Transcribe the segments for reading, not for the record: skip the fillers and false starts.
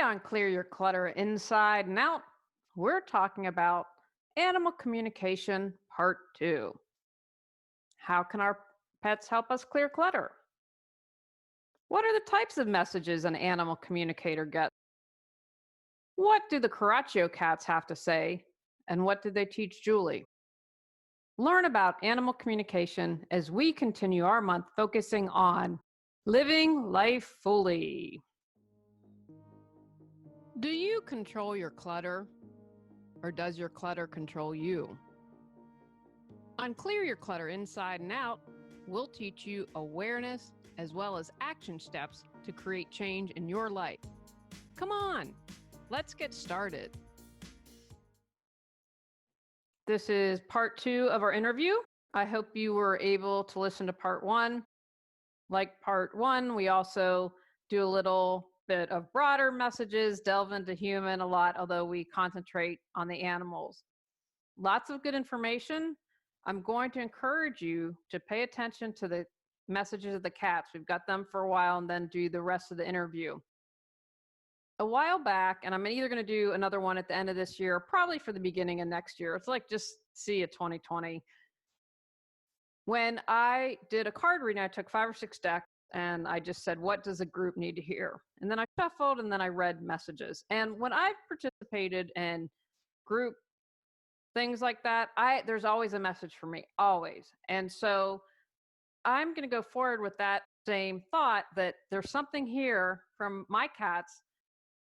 on Clear Your Clutter Inside and Out, we're talking about animal communication part 2. How can our pets help us clear clutter? What are the types of messages an animal communicator gets? What do the Coraccio cats have to say? And what did they teach Julie? Learn about animal communication as we continue our month focusing on living life fully. Do you control your clutter, or does your clutter control you? On Clear Your Clutter Inside and Out, we'll teach you awareness as well as action steps to create change in your life. Come on, let's get started. This is part 2 of our interview. I hope you were able to listen to part 1. Like part 1, we also do a little bit of broader messages, delve into human a lot, although we concentrate on the animals. Lots of good information. I'm going to encourage you to pay attention to the messages of the cats. We've got them for a while and then do the rest of the interview. A while back, and I'm either going to do another one at the end of this year, probably for the beginning of next year. It's like just see a 2020. When I did a card reading, I took 5 or 6 decks and I just said, what does a group need to hear? And then I shuffled and then I read messages. And when I've participated in group things like that, there's always a message for me, always. And so I'm going to go forward with that same thought that there's something here from my cats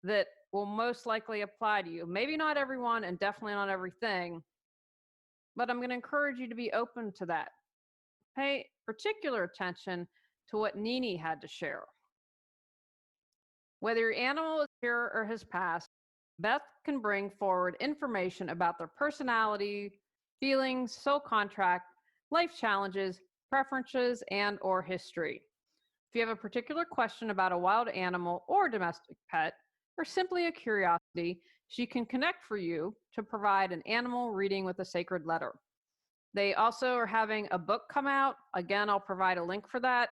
that will most likely apply to you. Maybe not everyone and definitely not everything, but I'm going to encourage you to be open to that. Pay particular attention to what Nini had to share. Whether your animal is here or has passed, Beth can bring forward information about their personality, feelings, soul contract, life challenges, preferences, and or history. If you have a particular question about a wild animal or domestic pet, or simply a curiosity, she can connect for you to provide an animal reading with a sacred letter. They also are having a book come out. Again, I'll provide a link for that.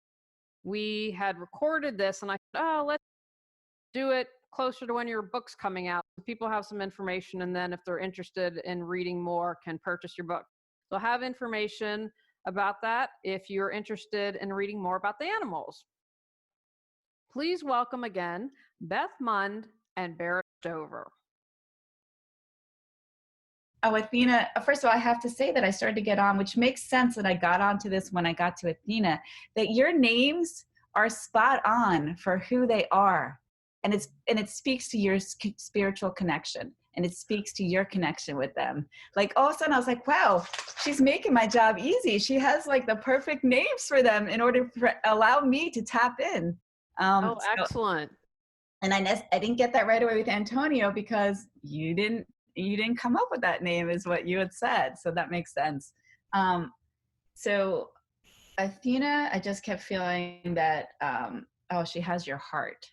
We had recorded this and I said, oh, let's do it closer to when your book's coming out. People have some information, and then if they're interested in reading more, can purchase your book. So I have information about that if you're interested in reading more about the animals. Please welcome again Beth Mund and Barrett Stover. Oh, Athena, first of all, I have to say that I started to get on, which makes sense that I got onto this when I got to Athena, that your names are spot on for who they are. And it speaks to your spiritual connection, and it speaks to your connection with them. Like all of a sudden I was like, wow, she's making my job easy. She has like the perfect names for them in order to allow me to tap in. Excellent. And I didn't get that right away with Antonio because you didn't come up with that name is what you had said. So that makes sense. So Athena, I just kept feeling that, she has your heart.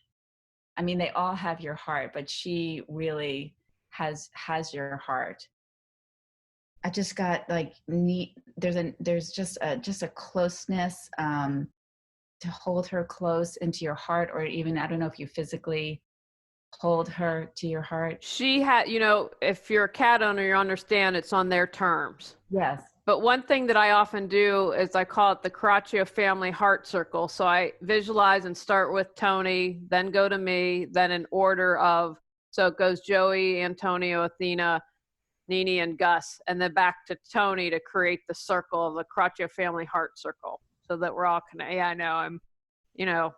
I mean, they all have your heart, but she really has your heart. I just got like there's just a closeness, to hold her close into your heart, or even, I don't know if you physically hold her to your heart. She had, if you're a cat owner, you understand it's on their terms. Yes. But one thing that I often do is I call it the Coraccio family heart circle. So I visualize and start with Tony, then go to me, then in order of, so it goes Joey, Antonio, Athena, Nini, and Gus, and then back to Tony to create the circle of the Coraccio family heart circle so that we're all connected. Yeah, I know,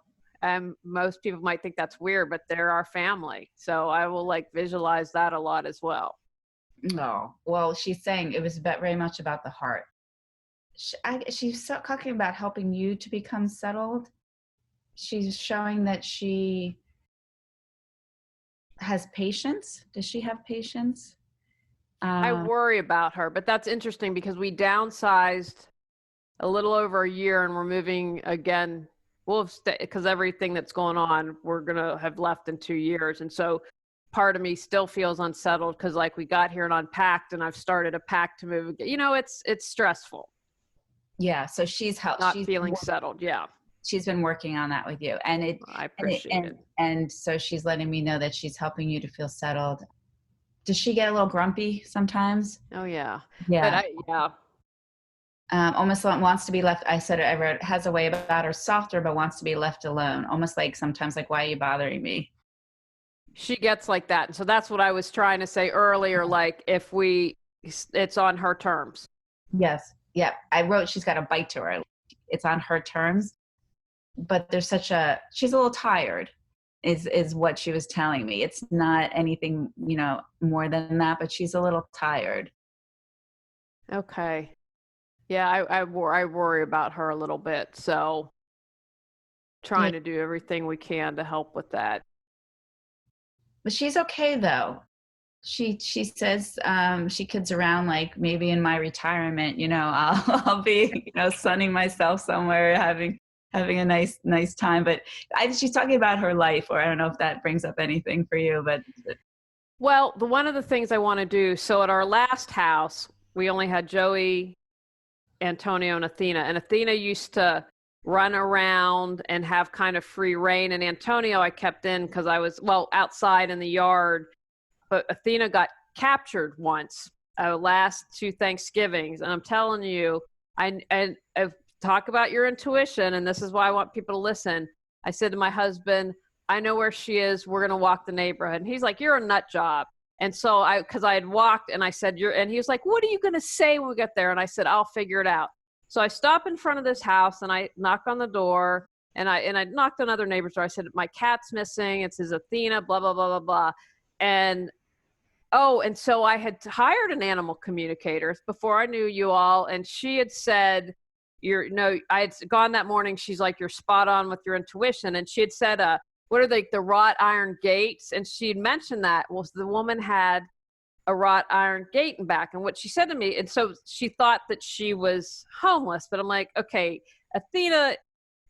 most people might think that's weird, but they're our family. So I will visualize that a lot as well. No, well, she's saying it was very much about the heart. She's talking about helping you to become settled. She's showing that she has patience. Does she have patience? I worry about her, but that's interesting because we downsized a little over a year and we're moving again. Because everything that's going on, we're going to have left in 2 years. And so part of me still feels unsettled because we got here and unpacked and I've started a pack to move again. It's stressful. Yeah. So she's not feeling settled. Yeah. she's been working on that with you, and I appreciate it. and so she's letting me know that she's helping you to feel settled. Does she get a little grumpy sometimes? Oh yeah. But Yeah. yeah. Almost wants to be left. I wrote, has a way about her, softer, but wants to be left alone. Almost like sometimes like, why are you bothering me? She gets like that. And so that's what I was trying to say earlier. Like it's on her terms. Yes. Yeah. I wrote, she's got a bite to her. It's on her terms, but she's a little tired is what she was telling me. It's not anything, more than that, but she's a little tired. Okay. Yeah. I worry about her a little bit. So trying to do everything we can to help with that. But she's okay though. She says she kids around like maybe in my retirement, I'll be sunning myself somewhere, having a nice time. But she's talking about her life, or I don't know if that brings up anything for you. But well, one of the things I want to do. So at our last house, we only had Joey, Antonio, and Athena. And Athena used to run around and have kind of free reign. And Antonio, I kept in because I was outside in the yard. But Athena got captured once, last 2 Thanksgivings. And I'm telling you, I talk about your intuition, and this is why I want people to listen. I said to my husband, I know where she is. We're going to walk the neighborhood. And he's like, you're a nut job. And so because I had walked and I said, and he was like, what are you going to say when we get there? And I said, I'll figure it out. So I stop in front of this house and I knock on the door, and I knocked on other neighbors' door. I said, my cat's missing. It says Athena, blah, blah, blah, blah, blah. And so I had hired an animal communicator before I knew you all. And she had said, I had gone that morning. She's like, you're spot on with your intuition. And she had said, what are they, the wrought iron gates? And she'd mentioned that. Well, the woman had a wrought iron gate in back. And what she said to me, and so she thought that she was homeless, but I'm like, okay, Athena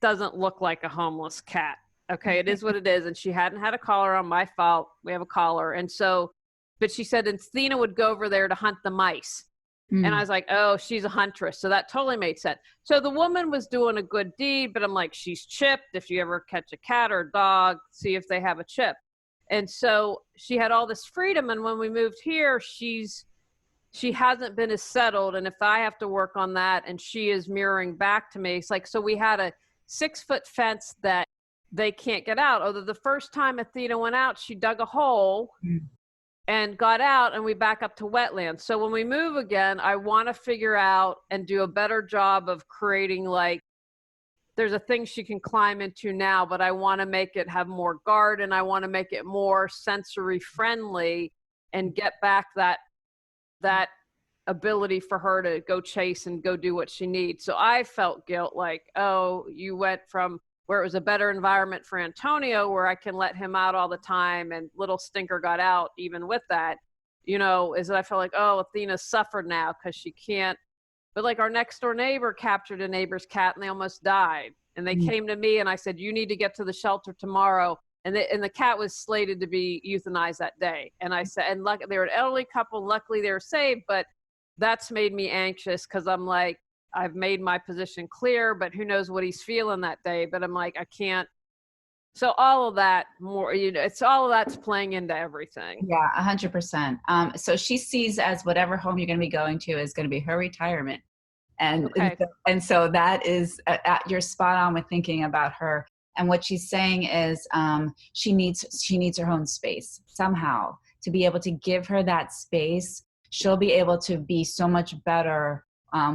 doesn't look like a homeless cat. Okay, it is what it is. And she hadn't had a collar on, my fault. We have a collar. And so, but she said Athena would go over there to hunt the mice. And I was like, oh, she's a huntress. So that totally made sense. So the woman was doing a good deed, but I'm like, she's chipped. If you ever catch a cat or a dog, see if they have a chip. And so she had all this freedom. And when we moved here, she hasn't been as settled. And if I have to work on that and she is mirroring back to me, it's like, so we had a 6-foot fence that they can't get out. Although the first time Athena went out, she dug a hole and got out, and we back up to wetlands. So when we move again, I want to figure out and do a better job of creating, like, there's a thing she can climb into now, but I want to make it have more garden. I want to make it more sensory friendly and get back that ability for her to go chase and go do what she needs. So I felt guilt, like, oh, you went from where it was a better environment for Antonio, where I can let him out all the time, and little stinker got out even with that, is that I felt like, oh, Athena suffered now because she can't. But like our next door neighbor captured a neighbor's cat and they almost died. And they came to me and I said, you need to get to the shelter tomorrow. And the cat was slated to be euthanized that day. And I said, and they were an elderly couple, luckily they were saved, but that's made me anxious because I'm like, I've made my position clear, but who knows what he's feeling that day. But I'm like, I can't. So all of that it's all of that's playing into everything. Yeah, 100%. So she sees as whatever home you're going to be going to is going to be her retirement. And so that is, you're spot on with thinking about her. And what she's saying is she needs her own space somehow. To be able to give her that space, she'll be able to be so much better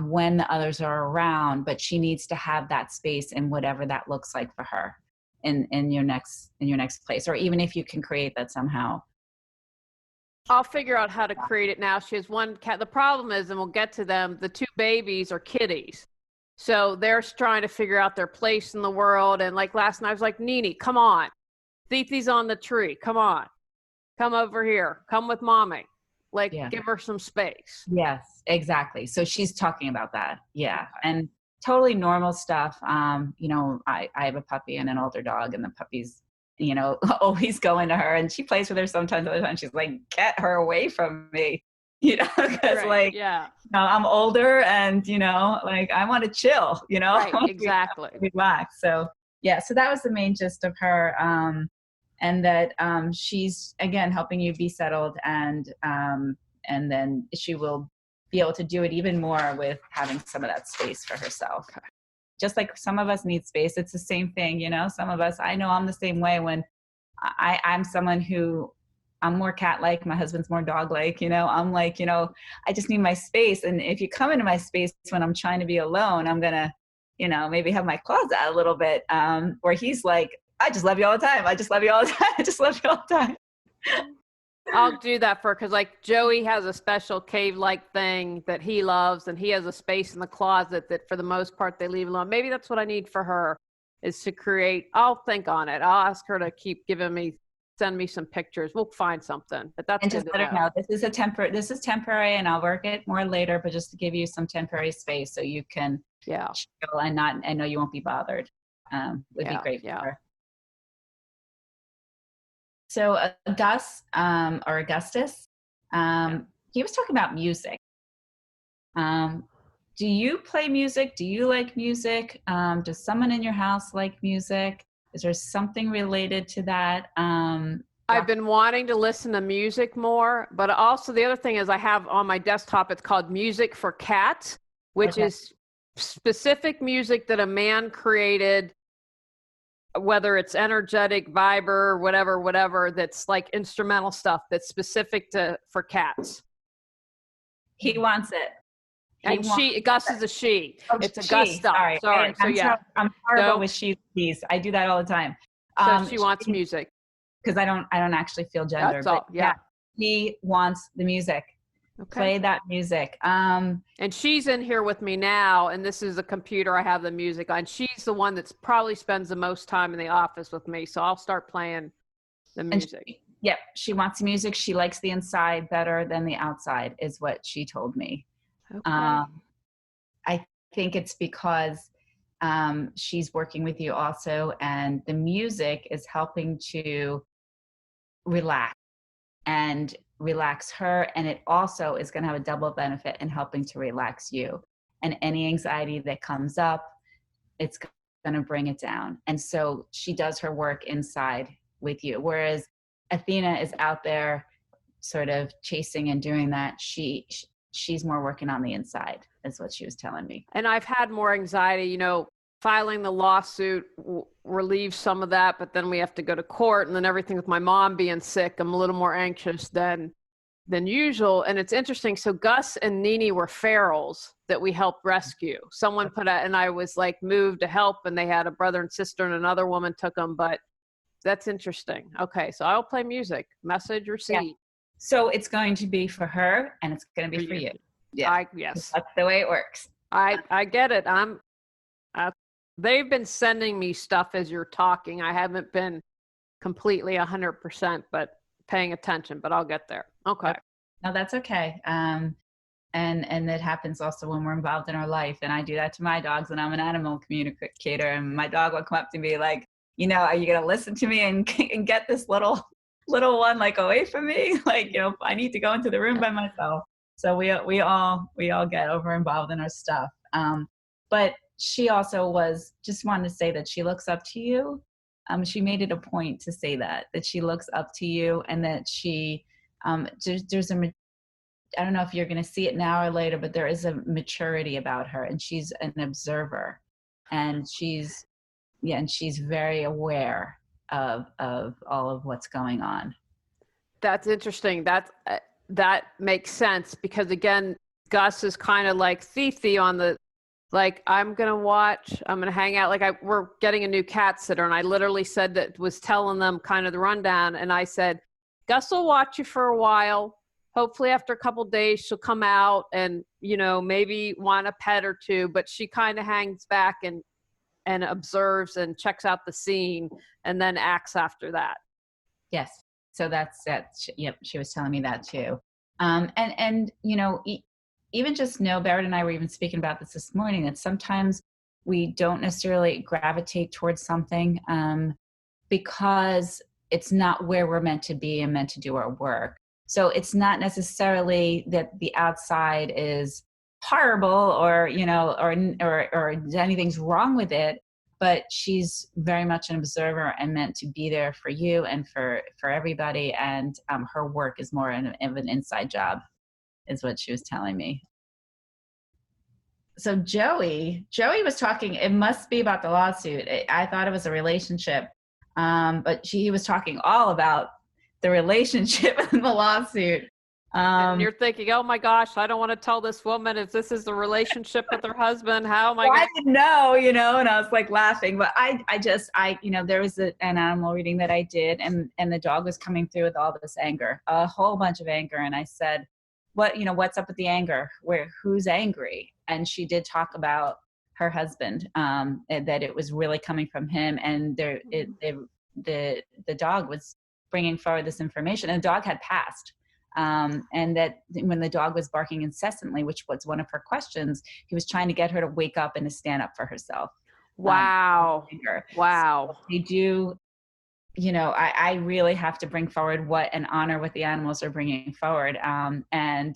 when the others are around, but she needs to have that space in whatever that looks like for her in your next place, or even if you can create that somehow. I'll figure out how to create it now. She has one cat. The problem is, and we'll get to them, the 2 babies are kitties. So they're trying to figure out their place in the world. And like last night, I was like, Nene, come on. Thithi's on the tree. Come on. Come over here. Come with mommy. Like, give her some space. Yes, exactly. So she's talking about that. Yeah. And totally normal stuff. I have a puppy and an older dog, and the puppy's, always going to her, and she plays with her sometimes. Other times she's like, get her away from me. because Right. like, Yeah. I'm older and, like I want to chill, I Right. want to Exactly. relax. So yeah, so that was the main gist of her. And that she's again helping you be settled, and then she will be able to do it even more with having some of that space for herself. Okay. Just like some of us need space, it's the same thing, some of us, I know I'm the same way. When I'm someone who, I'm more cat-like, my husband's more dog-like, I'm like, I just need my space. And if you come into my space when I'm trying to be alone, I'm gonna, maybe have my claws out a little bit, where he's like, I just love you all the time. I just love you all the time. I just love you all the time. I'll do that because like Joey has a special cave-like thing that he loves, and he has a space in the closet that for the most part they leave alone. Maybe that's what I need for her, is to create. I'll think on it. I'll ask her to keep send me some pictures. We'll find something, but that's And good just to let her know this is temporary, and I'll work it more later, but just to give you some temporary space so you can chill and I know you won't be bothered. Would be great for her. So or Augustus, he was talking about music. Do you play music? Do you like music? Does someone in your house like music? Is there something related to that? I've been wanting to listen to music more, but also the other thing is I have on my desktop, it's called Music for Cats, which is specific music that a man created, whether it's energetic, Viber, whatever, that's like instrumental stuff that's specific for cats. He wants it. Gus is a she. Oh, it's a Gus stuff. Sorry. I'm horrible with she's. I do that all the time. So she wants music. Because I don't actually feel gender. That's all. Yeah. He wants the music. Okay. Play that music. And she's in here with me now, and this is a computer I have the music on. She's the one that's probably spends the most time in the office with me, so I'll start playing the music. She wants music. She likes the inside better than the outside, is what she told me. Okay. I think it's because she's working with you also, and the music is helping to relax her, and it also is going to have a double benefit in helping to relax you. And any anxiety that comes up, it's going to bring it down. And so she does her work inside with you, whereas Athena is out there sort of chasing and doing that. She's more working on the inside, is what she was telling me. And I've had more anxiety, filing the lawsuit relieves some of that, but then we have to go to court, and then everything with my mom being sick, I'm a little more anxious than usual. And it's interesting. So Gus and Nini were ferals that we helped rescue. Someone and I was like moved to help, and they had a brother and sister, and another woman took them. But that's interesting. Okay, so I'll play music. Message received. Yeah. So it's going to be for her, and it's going to be for you. Yeah. Yes. That's the way it works. I get it. They've been sending me stuff as you're talking. I haven't been completely 100%, but paying attention, but I'll get there. Okay. No, that's okay. And it happens also when we're involved in our life. And I do that to my dogs, and I'm an animal communicator, and my dog will come up to me like, are you going to listen to me and get this little one like away from me? Like, I need to go into the room by myself. So we all get over involved in our stuff. But she also just wanted to say that she looks up to you. She made it a point to say that she looks up to you, and that she, there's I don't know if you're going to see it now or later, but there is a maturity about her, and she's an observer, and she's very aware of all of what's going on. That's interesting. That makes sense, because again, Gus is kind of like Fifi on the, like, I'm going to hang out. Like we're getting a new cat sitter, and I literally was telling them kind of the rundown. And I said, Gus will watch you for a while. Hopefully after a couple of days, she'll come out and, maybe want a pet or two, but she kind of hangs back and observes and checks out the scene, and then acts after that. Yes. So that's yep. She was telling me that too. Even just know, Barrett and I were even speaking about this morning, that sometimes we don't necessarily gravitate towards something because it's not where we're meant to be and meant to do our work. So it's not necessarily that the outside is horrible or, or anything's wrong with it, but she's very much an observer and meant to be there for you and for everybody. And her work is more of an inside job, is what she was telling me. So Joey was talking, it must be about the lawsuit. I thought it was a relationship, but he was talking all about the relationship and the lawsuit. And you're thinking, oh my gosh, I don't want to tell this woman if this is the relationship with her husband. How am I going to? I didn't know, and I was like laughing, but I there was an animal reading that I did, and the dog was coming through with all this anger, a whole bunch of anger. And I said, what's up with the anger? Who's angry? And she did talk about her husband, and that it was really coming from him. And the dog was bringing forward this information, and the dog had passed. And that when the dog was barking incessantly, which was one of her questions, he was trying to get her to wake up and to stand up for herself. Wow. Wow. So they do, I really have to bring forward and honor what the animals are bringing forward. And I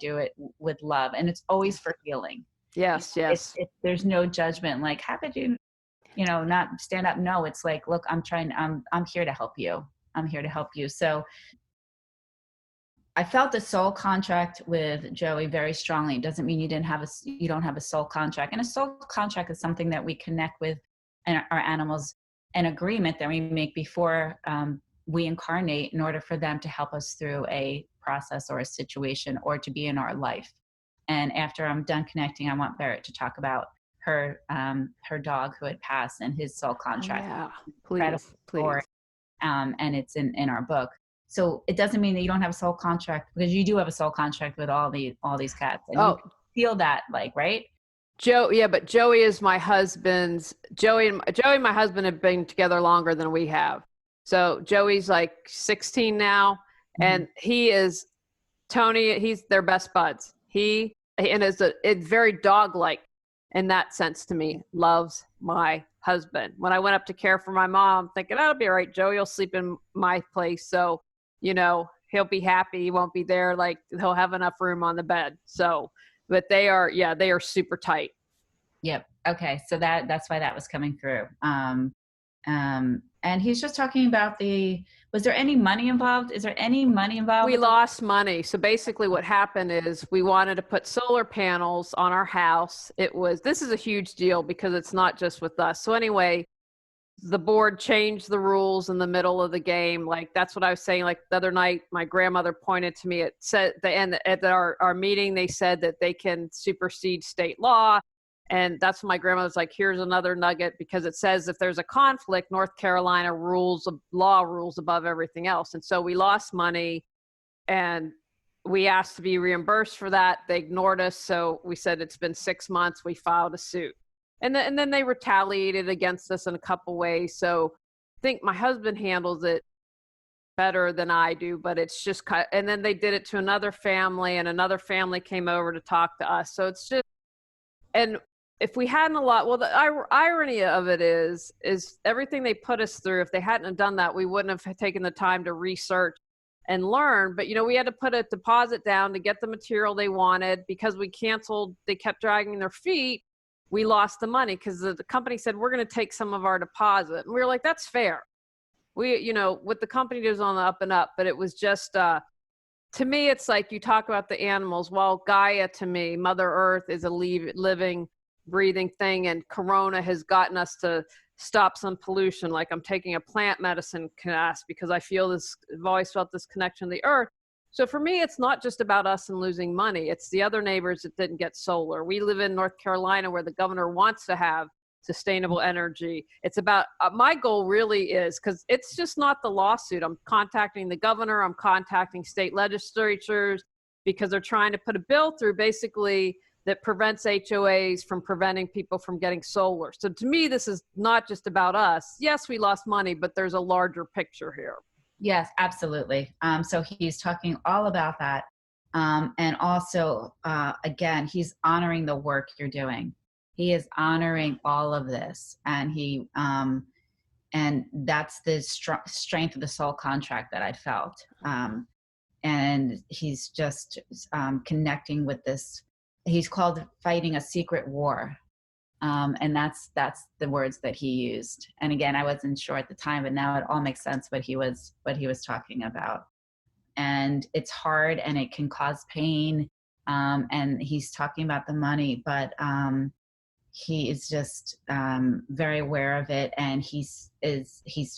do it with love, and it's always for healing. Yes. There's no judgment. Like, how could you, not stand up? No, it's like, look, I'm here to help you. I'm here to help you. So I felt a soul contract with Joey very strongly. It doesn't mean you don't have a soul contract. And a soul contract is something that we connect with our animals, an agreement that we make before we incarnate in order for them to help us through a process or a situation or to be in our life. And after I'm done connecting, I want Barrett to talk about her dog who had passed and his soul contract. Yeah, please. And it's in our book. So it doesn't mean that you don't have a soul contract, because you do have a soul contract with all these cats. And you feel that, right? But Joey is my husband's. Joey and my husband have been together longer than we have. So Joey's like 16 now, and he is Tony. He's their best buds. It's very dog-like in that sense to me. Loves my husband. When I went up to care for my mom, thinking that'll be all right. Joey will sleep in my place, so he'll be happy. He won't be there. Like, he'll have enough room on the bed. So, but they are super tight. Yep. Okay. So that's why that was coming through. And he's just talking about was there any money involved? Is there any money involved? We lost money. So basically what happened is we wanted to put solar panels on our house. This is a huge deal because it's not just with us. So anyway, the board changed the rules in the middle of the game. Like, that's what I was saying. Like, the other night, my grandmother pointed to me. It said at our meeting, they said that they can supersede state law. And that's when my grandmother's like, here's another nugget, because it says if there's a conflict, North Carolina law rules above everything else. And so we lost money, and we asked to be reimbursed for that. They ignored us. So we said, it's been 6 months. We filed a suit. And then they retaliated against us in a couple ways. So I think my husband handles it better than I do, but it's just and then they did it to another family, and another family came over to talk to us. So it's just, and if we hadn't the irony of it is everything they put us through, if they hadn't have done that, we wouldn't have taken the time to research and learn. But, we had to put a deposit down to get the material they wanted. Because we canceled, they kept dragging their feet. We lost the money because the company said, we're going to take some of our deposit. And we were like, that's fair. What the company does on the up and up. But it was just, to me, it's like, you talk about the animals. Well, Gaia, to me, Mother Earth is a living, breathing thing. And Corona has gotten us to stop some pollution. Like, I'm taking a plant medicine class because I've always felt this connection to the earth. So for me, it's not just about us and losing money. It's the other neighbors that didn't get solar. We live in North Carolina, where the governor wants to have sustainable energy. It's about, my goal really is, because it's just not the lawsuit. I'm contacting the governor. I'm contacting state legislatures, because they're trying to put a bill through basically that prevents HOAs from preventing people from getting solar. So to me, this is not just about us. Yes, we lost money, but there's a larger picture here. Yes, absolutely. So he's talking all about that. And also, again, he's honoring the work you're doing. He is honoring all of this. And And that's the strength of the soul contract that I felt. And he's just connecting with this. He's called fighting a secret war. And that's the words that he used. And again, I wasn't sure at the time, but now it all makes sense what he was talking about. And it's hard and it can cause pain. And he's talking about the money, but he is just very aware of it, and he's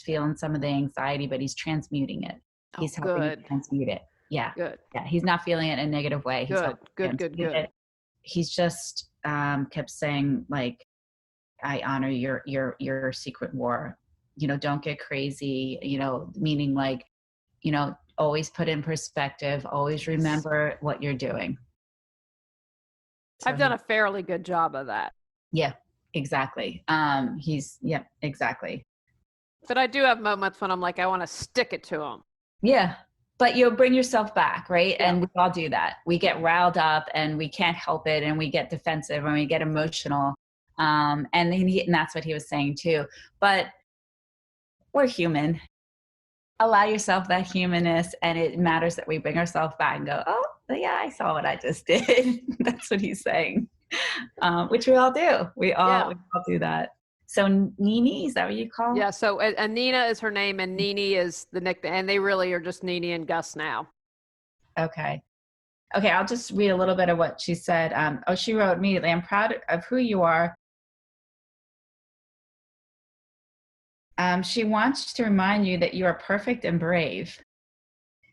feeling some of the anxiety, but he's transmuting it. He's helping to transmute it. Yeah. Good. Yeah. He's not feeling it in a negative way. He's Good. He's just kept saying, like, I honor your secret war. Don't get crazy, meaning like, always put in perspective, always remember what you're doing. So I've done a fairly good job of that. Yeah, exactly. Exactly. But I do have moments when I'm like, I want to stick it to him. Yeah. But you'll bring yourself back, right? Yeah. And we all do that. We get riled up and we can't help it, and we get defensive and we get emotional. And that's what he was saying too. But we're human. Allow yourself that humanness, and it matters that we bring ourselves back and go, oh, yeah, I saw what I just did. That's what he's saying, which we all do. We all do that. So Nini, is that what you call? Yeah. So and Nina is her name, and Nini is the nickname, and they really are just Nini and Gus now. Okay. I'll just read a little bit of what she said. She wrote immediately, I'm proud of who you are. She wants to remind you that you are perfect and brave.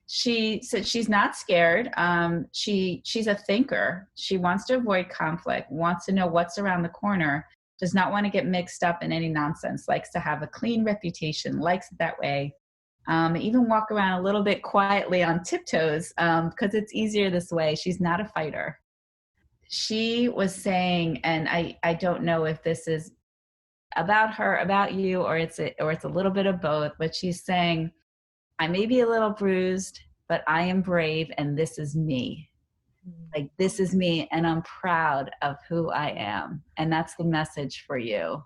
She said she's not scared. She's a thinker. She wants to avoid conflict, wants to know what's around the corner, does not want to get mixed up in any nonsense, likes to have a clean reputation, likes it that way. Even walk around a little bit quietly on tiptoes because it's easier this way. She's not a fighter. She was saying, and I don't know if this is about her, about you, or it's a little bit of both, but she's saying, I may be a little bruised, but I am brave, and this is me. Like, this is me, and I'm proud of who I am. And that's the message for you.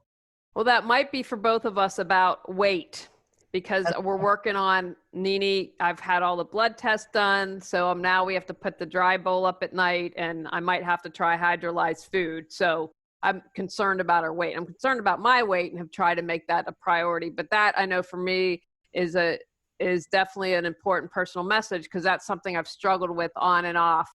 Well, that might be for both of us about weight, because we're working on Nini. I've had all the blood tests done. So now we have to put the dry bowl up at night, and I might have to try hydrolyzed food. So I'm concerned about her weight. I'm concerned about my weight and have tried to make that a priority. But that, I know, for me is definitely an important personal message, because that's something I've struggled with on and off.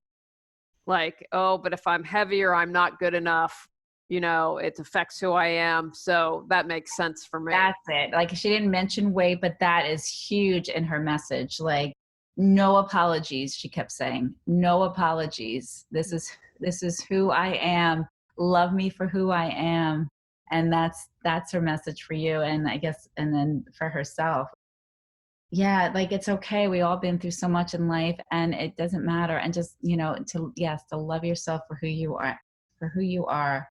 Like, oh, but if I'm heavier, I'm not good enough. It affects who I am. So that makes sense for me. That's it. Like, she didn't mention weight, but that is huge in her message. Like, no apologies. She kept saying, no apologies. This is who I am. Love me for who I am. And that's her message for you. And I guess, and then for herself. Yeah, like, it's okay. We all been through so much in life, and it doesn't matter. And just, to love yourself for who you are.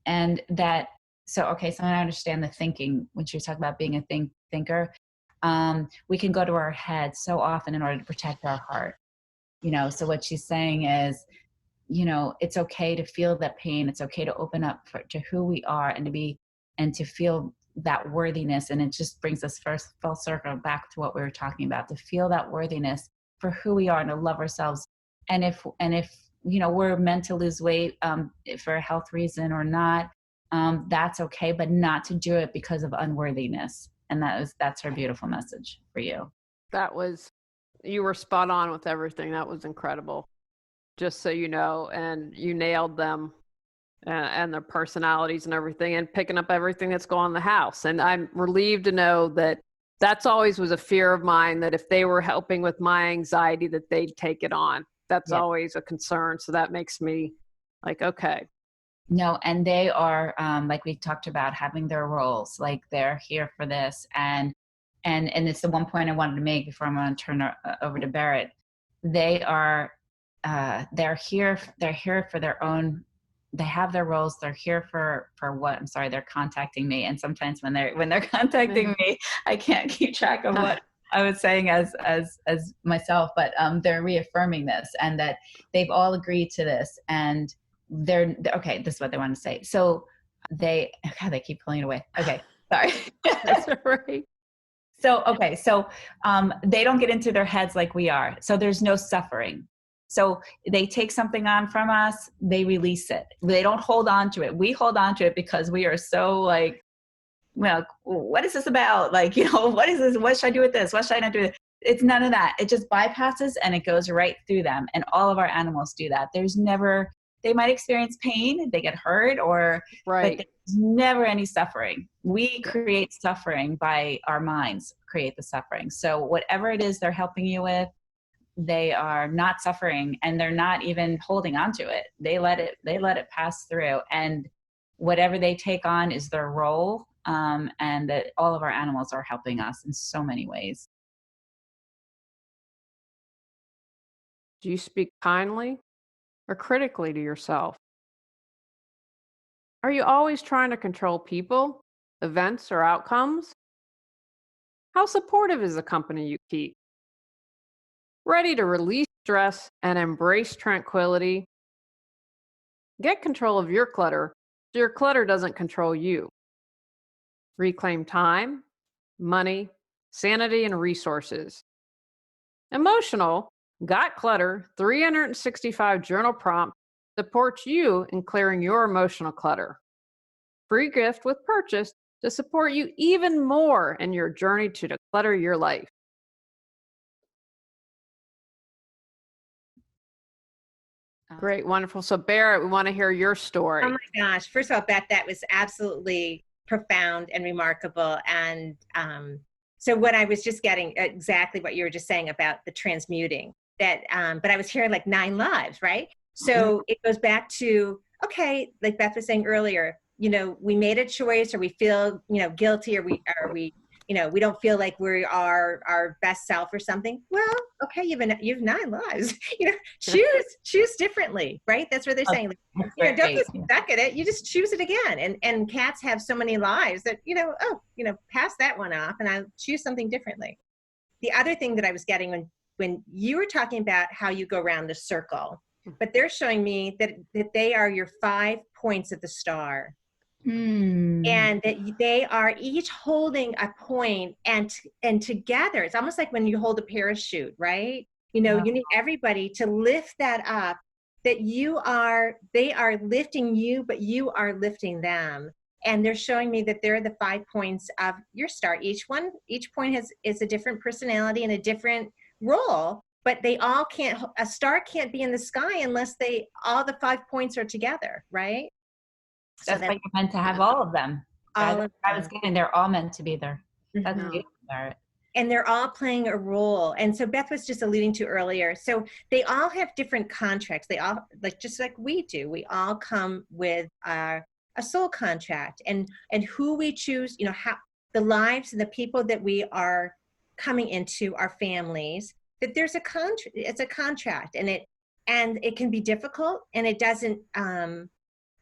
And that, so I understand the thinking when she was talking about being a thinker. We can go to our head so often in order to protect our heart. So what she's saying is, it's okay to feel that pain. It's okay to open up to who we are, and to feel that worthiness. And it just brings us first full circle back to what we were talking about, to feel that worthiness for who we are and to love ourselves. And if we're meant to lose weight for a health reason or not, that's okay, but not to do it because of unworthiness. And that's her beautiful message for you. You were spot on with everything. That was incredible. Just so you know, and you nailed them and their personalities and everything, and picking up everything that's going on in the house. And I'm relieved to know that that's always was a fear of mine, that if they were helping with my anxiety, that they'd take it on. That's always a concern. So that makes me like, okay. No, and they are, like we talked about, having their roles, like they're here for this. And it's the one point I wanted to make before I'm going to turn over to Barrett. They're here for their own, they have their roles. They're here for what? I'm sorry, they're contacting me. And sometimes when they're contacting me, I can't keep track of what I was saying as myself, but they're reaffirming this, and that they've all agreed to this, and they're okay. This is what they want to say. So they keep pulling it away. Okay. Sorry. That's right. So, okay. So they don't get into their heads like we are. So there's no suffering. So they take something on from us, they release it. They don't hold on to it. We hold on to it because we are so like, well, what is this about? Like, what is this? What should I do with this? What should I not do with it? It's none of that. It just bypasses and it goes right through them. And all of our animals do that. There's never, they might experience pain, they get hurt, but there's never any suffering. We create suffering by our minds, create the suffering. So whatever it is they're helping you with, they are not suffering and they're not even holding on to it. They let it pass through. And whatever they take on is their role. And that all of our animals are helping us in so many ways. Do you speak kindly or critically to yourself? Are you always trying to control people, events, or outcomes? How supportive is the company you keep? Ready to release stress and embrace tranquility? Get control of your clutter so your clutter doesn't control you. Reclaim time, money, sanity, and resources. Emotional, Got Clutter 365 journal prompt supports you in clearing your emotional clutter. Free gift with purchase to support you even more in your journey to declutter your life. Great, wonderful. So Barrett, we want to hear your story. Oh my gosh. First of all, Beth, that was absolutely profound and remarkable. And so what I was just getting exactly what you were just saying about the transmuting that, but I was hearing like 9 lives, right? So it goes back to, okay, like Beth was saying earlier, we made a choice or we feel, guilty or we we don't feel like we are our best self or something. Well, okay, you've 9 lives. Choose differently, right? That's what they're saying. Like, don't get stuck at it. You just choose it again. And cats have so many lives that pass that one off, and I choose something differently. The other thing that I was getting when you were talking about how you go around the circle, but they're showing me that they are your 5 points of the star. And that they are each holding a point, and together it's almost like when you hold a parachute, right? You need everybody to lift that up, that they are lifting you, but you are lifting them. And they're showing me that they're the 5 points of your star. Each point is a different personality and a different role, but a star can't be in the sky unless all the 5 points are together, right? That's why you're meant to have all of them. I was getting, they're all meant to be there. That's beautiful. And they're all playing a role. And so Beth was just alluding to earlier. So they all have different contracts. They all, just like we do, we all come with a soul contract, and who we choose, how the lives and the people that we are coming into, our families, that there's it's a contract, and it can be difficult, and it doesn't,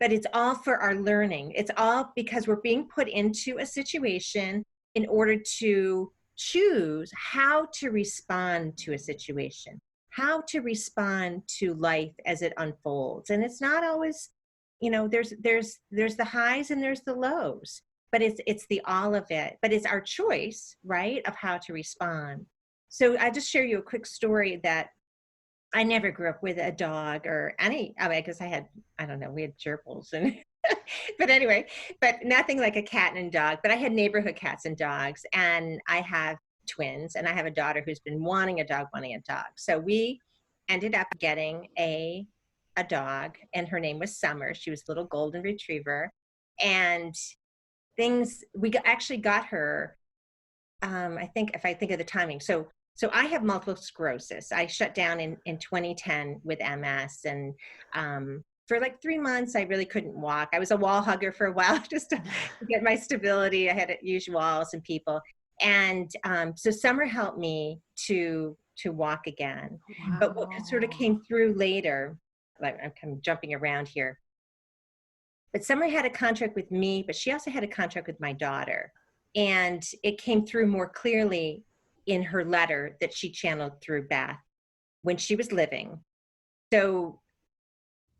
but it's all for our learning. It's all because we're being put into a situation in order to choose how to respond to a situation, how to respond to life as it unfolds. And it's not always, there's the highs and there's the lows, but it's the all of it. But it's our choice, right, of how to respond. So I just share you a quick story that I never grew up with a dog or because we had gerbils and but anyway, but nothing like a cat and a dog. But I had neighborhood cats and dogs, and I have twins, and I have a daughter who's been wanting a dog. So we ended up getting a dog, and her name was Summer. She was a little golden retriever, and actually got her. I think if I think of the timing, so I have multiple sclerosis. I shut down in 2010 with MS, and for like 3 months, I really couldn't walk. I was a wall hugger for a while just to get my stability. I had to use walls and people. And so Summer helped me to walk again. Wow. But what sort of came through later, like I'm kind of jumping around here, but Summer had a contract with me, but she also had a contract with my daughter. And it came through more clearly in her letter that she channeled through Beth when she was living. So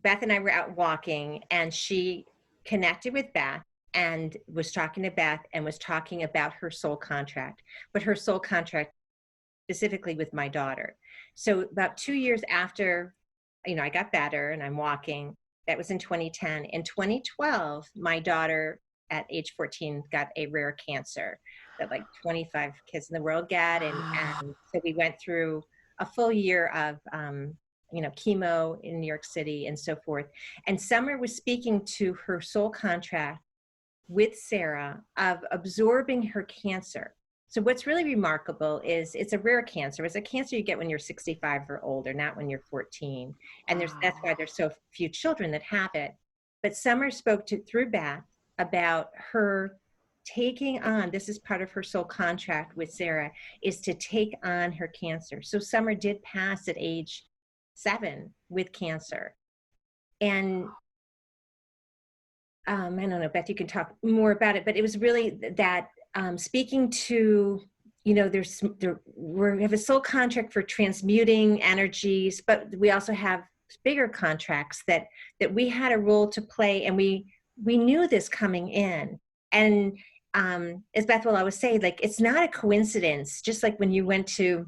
Beth and I were out walking, and she connected with Beth, and was talking to Beth and was talking about her soul contract, but her soul contract specifically with my daughter. So about 2 years after, I got better and I'm walking, that was in 2010. In 2012, my daughter at age 14 got a rare cancer that like 25 kids in the world get. And so we went through a full year of, chemo in New York City and so forth. And Summer was speaking to her soul contract with Sarah of absorbing her cancer. So what's really remarkable is it's a rare cancer. It's a cancer you get when you're 65 or older, not when you're 14. And that's why there's so few children that have it. But Summer spoke through Beth about her taking on, this is part of her soul contract with Sarah, is to take on her cancer. So Summer did pass at age 7 with cancer. And I don't know, Beth, you can talk more about it, but it was really that speaking to, we have a soul contract for transmuting energies, but we also have bigger contracts that we had a role to play, and we knew this coming in. And as Beth will always say, like, it's not a coincidence, just like when you went to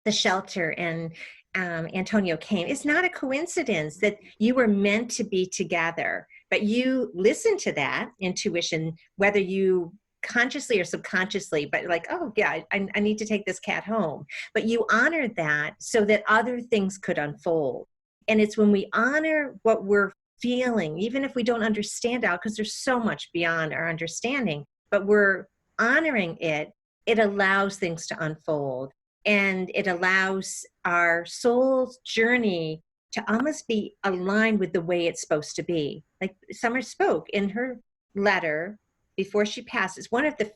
the shelter and Antonio came, it's not a coincidence that you were meant to be together. But you listen to that intuition, whether you consciously or subconsciously, but like, oh yeah, I need to take this cat home. But you honored that so that other things could unfold. And it's when we honor what we're feeling, even if we don't understand out, because there's so much beyond our understanding, but we're honoring it, it allows things to unfold. And it allows our soul's journey to almost be aligned with the way it's supposed to be. Like Summer spoke in her letter before she passed. It's one of the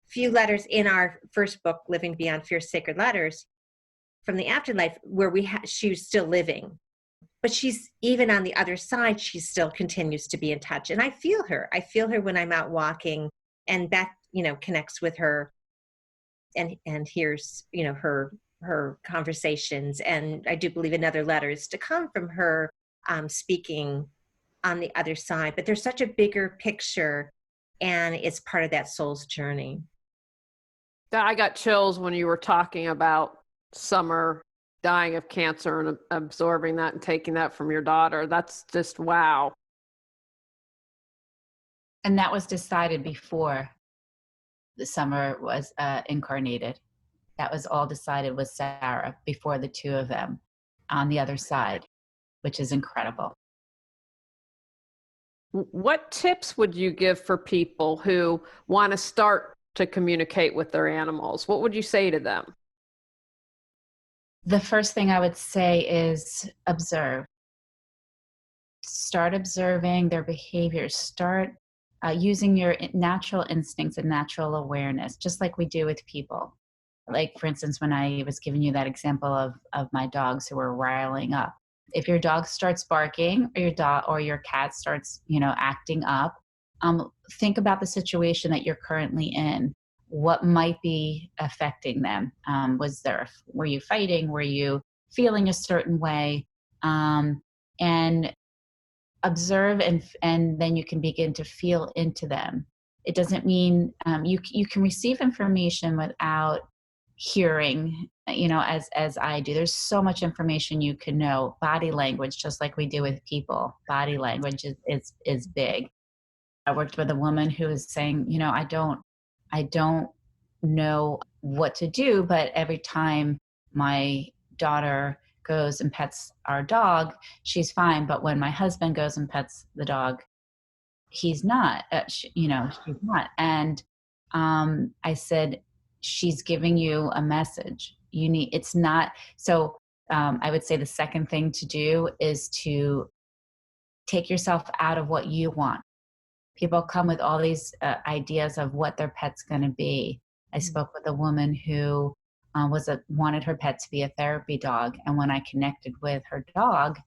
few letters in our first book, Living Beyond Fear, Sacred Letters, from the afterlife, where she was still living. But she's, even on the other side, she still continues to be in touch. And I feel her. I feel her when I'm out walking, and Beth, connects with her and hears, her conversations. And I do believe another letter is to come from her speaking on the other side. But there's such a bigger picture, and it's part of that soul's journey. I got chills when you were talking about Summer dying of cancer and absorbing that and taking that from your daughter. That's just wow. And that was decided before the Summer was incarnated. That was all decided with Sarah before the two of them on the other side, which is incredible. What tips would you give for people who want to start to communicate with their animals? What would you say to them? The first thing I would say is observe. Start observing their behaviors. Start using your natural instincts and natural awareness, just like we do with people. Like, for instance, when I was giving you that example of my dogs who were riling up. If your dog starts barking, or your cat starts, acting up, think about the situation that you're currently in. What might be affecting them? Were you fighting? Were you feeling a certain way? And observe, and then you can begin to feel into them. It doesn't mean you can receive information without hearing, as I do. There's so much information you can know. Body language, just like we do with people. Body language is big. I worked with a woman who was saying, I don't know what to do, but every time my daughter goes and pets our dog, she's fine. But when my husband goes and pets the dog, he's not, she's not. And I said, she's giving you a message. It's not. So I would say the second thing to do is to take yourself out of what you want. People come with all these ideas of what their pet's going to be. I spoke with a woman who wanted her pet to be a therapy dog. And when I connected with her dog,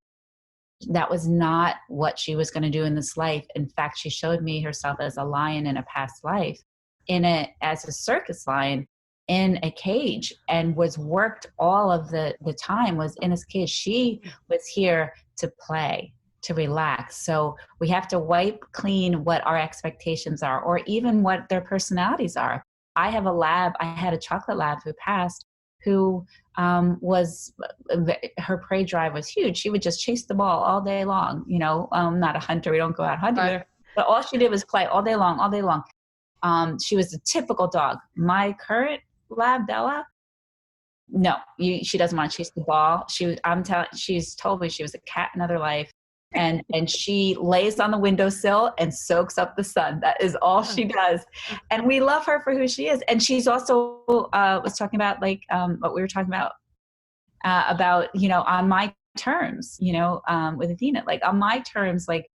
that was not what she was going to do in this life. In fact, she showed me herself as a lion in a past life, as a circus lion in a cage, and was worked all of the time, was in his cage. She was here to play, to relax. So we have to wipe clean what our expectations are, or even what their personalities are. I had a chocolate lab who passed, who her prey drive was huge. She would just chase the ball all day long. Not a hunter. We don't go out hunting with her, but all she did was play all day long. She was a typical dog. My current lab, Della, no, she doesn't want to chase the ball. She's told me she was a cat in another life. And she lays on the windowsill and soaks up the sun. That is all she does. And we love her for who she is. And she's also was talking about what we were talking about, on my terms, with Athena, like on my terms, like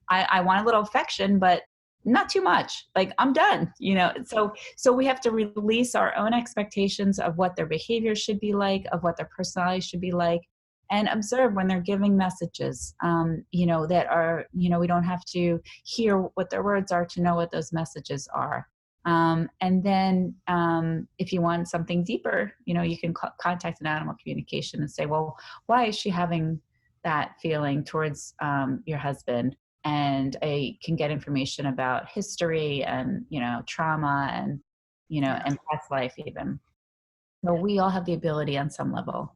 I want a little affection, but not too much. Like I'm done, So we have to release our own expectations of what their behavior should be like, of what their personality should be like, and observe when they're giving messages, that are, we don't have to hear what their words are to know what those messages are. And then if you want something deeper, you can contact an animal communication and say, well, why is she having that feeling towards your husband? And I can get information about history and, trauma and, and past life even. So we all have the ability on some level.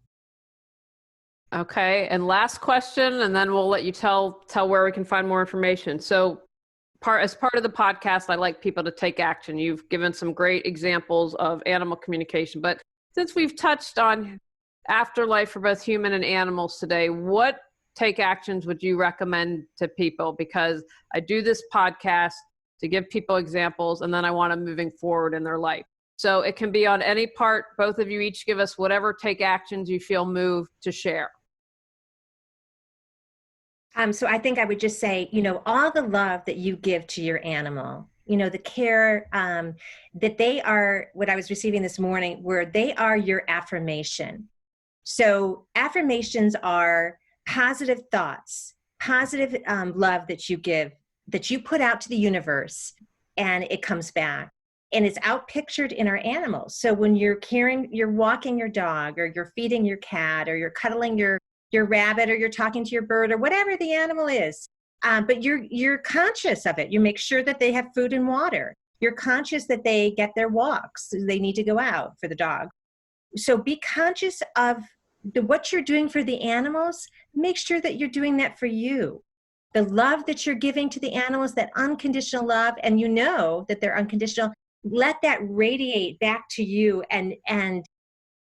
Okay. And last question, and then we'll let you tell where we can find more information. So as part of the podcast, I like people to take action. You've given some great examples of animal communication, but since we've touched on afterlife for both human and animals today, what take actions would you recommend to people? Because I do this podcast to give people examples, and then I want them moving forward in their life. So it can be on any part. Both of you each give us whatever take actions you feel moved to share. So I think I would just say, all the love that you give to your animal, the care that they are, what I was receiving this morning, where they are your affirmation. So affirmations are positive thoughts, positive love that you give, that you put out to the universe, and it comes back. And it's outpictured in our animals. So when you're walking your dog, or you're feeding your cat, or you're cuddling your rabbit, or you're talking to your bird, or whatever the animal is, but you're conscious of it. You make sure that they have food and water. You're conscious that they get their walks. They need to go out for the dog. So be conscious of what you're doing for the animals. Make sure that you're doing that for you. The love that you're giving to the animals, that unconditional love, and that they're unconditional, let that radiate back to you, and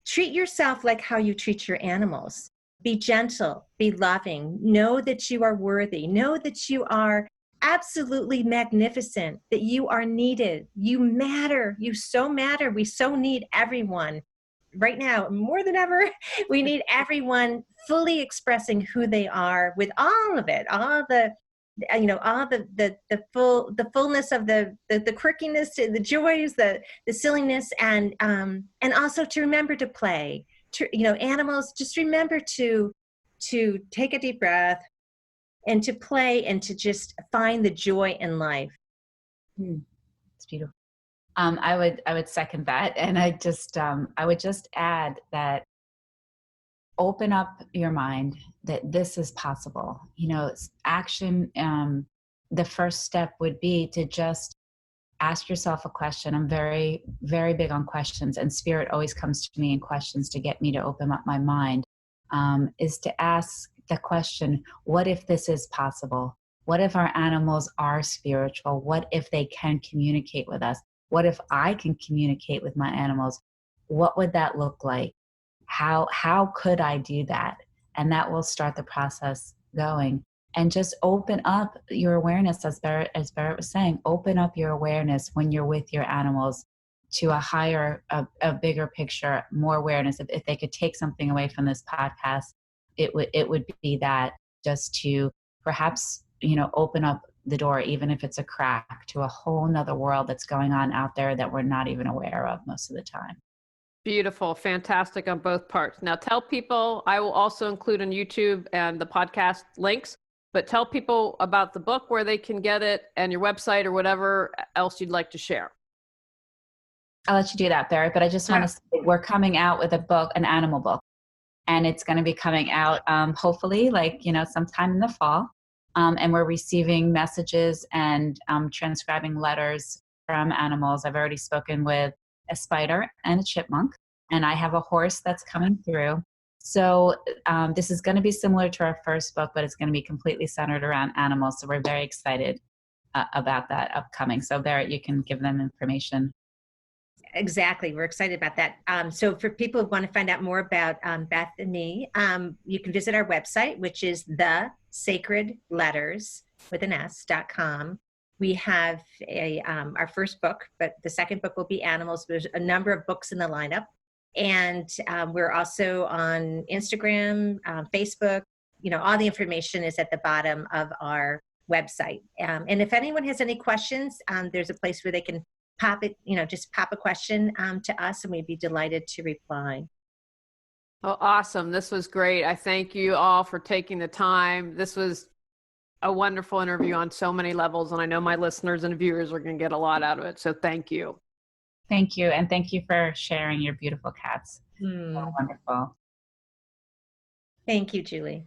treat yourself like how you treat your animals. Be gentle, be loving, know that you are worthy, know that you are absolutely magnificent, that you are needed, you matter, you so matter. We so need everyone. Right now, more than ever, we need everyone fully expressing who they are, with all of it, all the fullness of the quirkiness, the joys, the silliness, and also to remember to play. Animals, just remember to take a deep breath and to play and to just find the joy in life. It's beautiful. I would second that, and I would just add that open up your mind that this is possible. Action. The first step would be to just ask yourself a question. I'm very, very big on questions, and spirit always comes to me in questions to get me to open up my mind, is to ask the question, what if this is possible? What if our animals are spiritual? What if they can communicate with us? What if I can communicate with my animals? What would that look like? How could I do that? And that will start the process going. And just open up your awareness, as Barrett was saying, open up your awareness when you're with your animals to a higher, a bigger picture, more awareness. If they could take something away from this podcast, it would be that, just to perhaps, open up the door, even if it's a crack, to a whole nother world that's going on out there that we're not even aware of most of the time. Beautiful. Fantastic on both parts. Now tell people, I will also include on YouTube and the podcast links, but tell people about the book, where they can get it, and your website, or whatever else you'd like to share. I'll let you do that, Barrett, but I just want to say we're coming out with a book, an animal book, and it's going to be coming out hopefully sometime in the fall. and we're receiving messages and transcribing letters from animals. I've already spoken with a spider and a chipmunk, and I have a horse that's coming through. So this is going to be similar to our first book, but it's going to be completely centered around animals. So we're very excited about that upcoming. So Barrett, you can give them information. Exactly. We're excited about that. So for people who want to find out more about Beth and me, you can visit our website, which is thesacredletters.com. We have our first book, but the second book will be animals. There's a number of books in the lineup. And we're also on Instagram, Facebook. All the information is at the bottom of our website. And if anyone has any questions, there's a place where they can pop it, just pop a question to us, and we'd be delighted to reply. Oh, awesome. This was great. I thank you all for taking the time. This was a wonderful interview on so many levels, and I know my listeners and viewers are going to get a lot out of it. So thank you. Thank you. And thank you for sharing your beautiful cats. Wonderful. Thank you, Julie.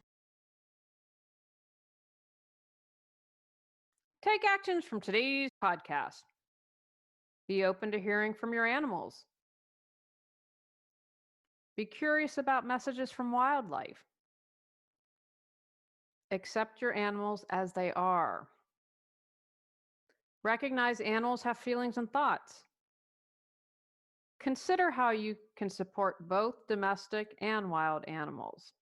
Take actions from today's podcast. Be open to hearing from your animals. Be curious about messages from wildlife. Accept your animals as they are. Recognize animals have feelings and thoughts. Consider how you can support both domestic and wild animals.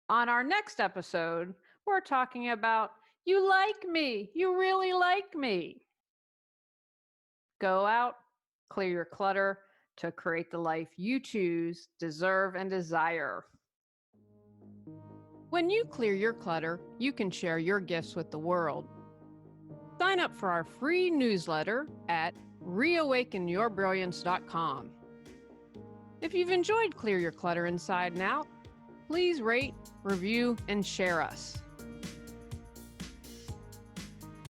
On our next episode, we're talking about you like me, you really like me. Go out, clear your clutter to create the life you choose, deserve, and desire. When you clear your clutter, you can share your gifts with the world. Sign up for our free newsletter at reawakenyourbrilliance.com. If you've enjoyed Clear Your Clutter Inside and Out, please rate, review, and share us.